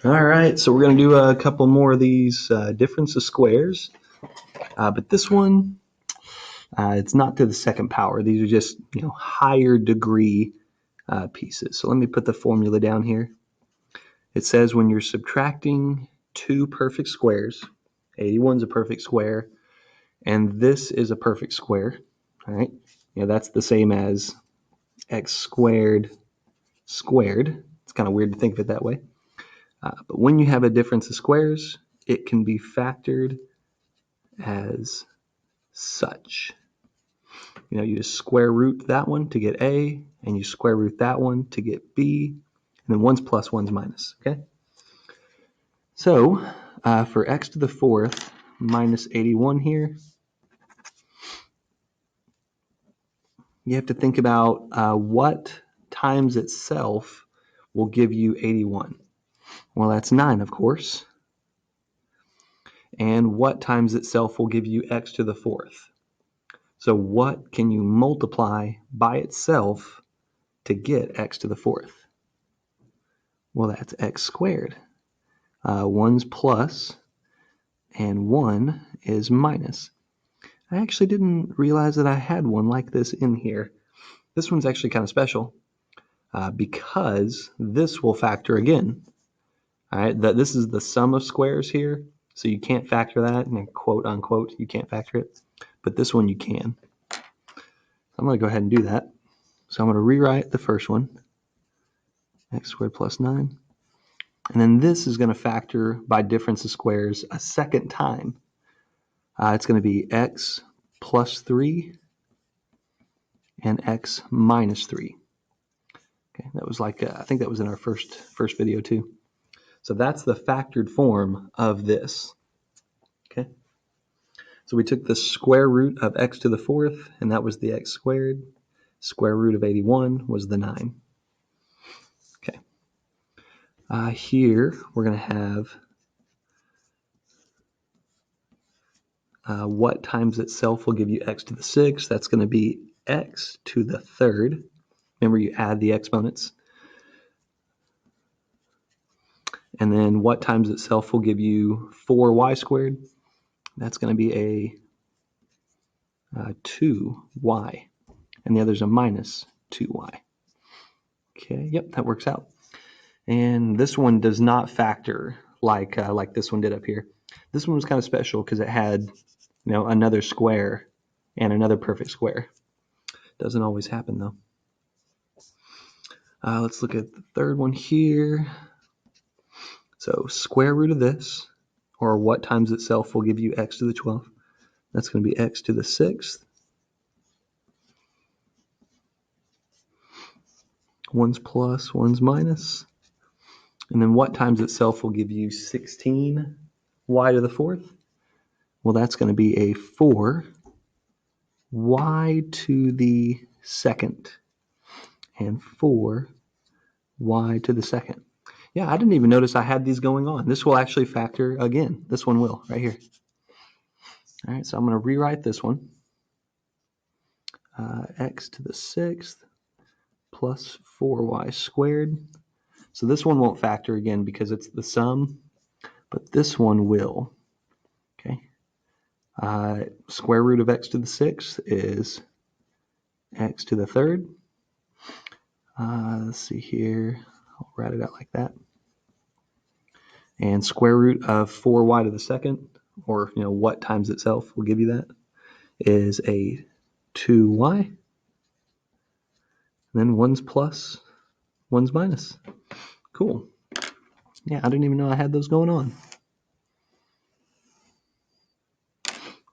All right, so we're going to do a couple more of these difference of squares, but this one, it's not to the second power. These are just higher degree pieces. So let me put the formula down here. It says when you're subtracting two perfect squares, 81 is a perfect square, and this is a perfect square. All right, that's the same as x squared squared. It's kind of weird to think of it that way. But when you have a difference of squares, it can be factored as such. You just square root that one to get a, and you square root that one to get b, and then one's plus, one's minus, okay? So for x to the fourth minus 81 here, you have to think about what times itself will give you 81. Well, that's 9, of course. And what times itself will give you x to the fourth? So what can you multiply by itself to get x to the fourth? Well, that's x squared. One's plus, and 1 is minus. I actually didn't realize that I had one like this in here. This one's actually kind of special because this will factor again. All right, this is the sum of squares here, so you can't factor that, and quote unquote, you can't factor it, but this one you can. I'm going to go ahead and do that. So I'm going to rewrite the first one, x squared plus 9. And then this is going to factor by difference of squares a second time. It's going to be x plus 3 and x minus 3. Okay, that was like, I think that was in our first video too. So that's the factored form of this. Okay. So we took the square root of x to the fourth, and that was the x squared. Square root of 81 was the 9. Okay. Here we're going to have what times itself will give you x to the sixth. That's going to be x to the third. Remember, you add the exponents. And then what times itself will give you 4y squared? That's going to be a 2y. And the other's a minus 2y. Okay, yep, that works out. And this one does not factor like this one did up here. This one was kind of special because it had another square and another perfect square. Doesn't always happen though. Let's look at the third one here. So square root of this, or what times itself will give you x to the 12th. That's going to be x to the 6th. One's plus, one's minus. And then what times itself will give you 16 y to the 4th? Well, that's going to be a 4 y to the 2nd and 4 y to the 2nd. Yeah, I didn't even notice I had these going on. This will actually factor again. This one will, right here. All right, so I'm going to rewrite this one. X to the 6th plus 4y squared. So this one won't factor again because it's the sum, but this one will. Okay. Square root of x to the 6th is x to the 3rd. Let's see here. I'll write it out like that. And square root of 4y to the 2nd, or what times itself will give you that, is a 2y. Then one's plus, one's minus. Cool. Yeah, I didn't even know I had those going on.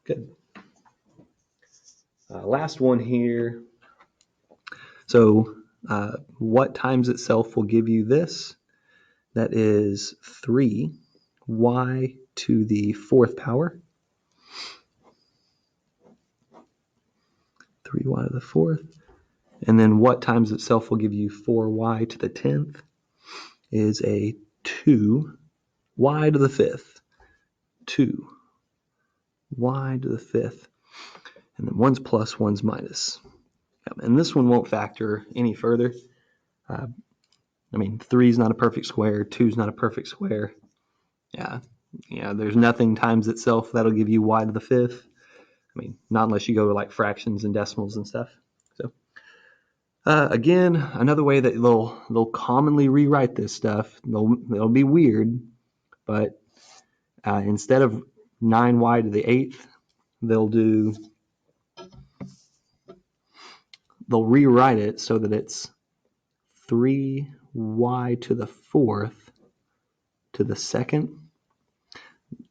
Good. Last one here. So what times itself will give you this? That is 3y to the 4th power. 3y to the 4th. And then what times itself will give you 4y to the 10th is a 2y to the 5th. 2y to the 5th. And then one's plus, one's minus. And this one won't factor any further. I mean, 3 is not a perfect square, 2 is not a perfect square. Yeah, there's nothing times itself that'll give you y to the 5th. I mean, not unless you go to like fractions and decimals and stuff. So again, another way that they'll commonly rewrite this stuff, they'll be weird, but instead of 9y to the 8th, they'll rewrite it so that it's 3y to the 4th to the 2nd,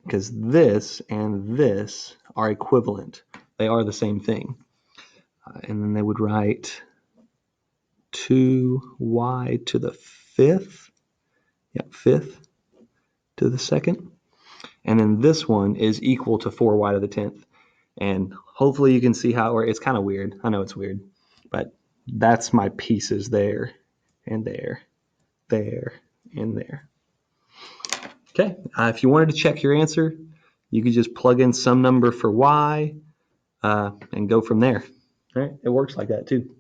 because this and this are equivalent. They are the same thing. And then they would write 2y to the 5th, 5th to the 2nd. And then this one is equal to 4y to the 10th. And hopefully you can see how, or it's kind of weird. I know it's weird, but that's my pieces there and there, there, and there. Okay, if you wanted to check your answer, you could just plug in some number for y and go from there. All right, it works like that too.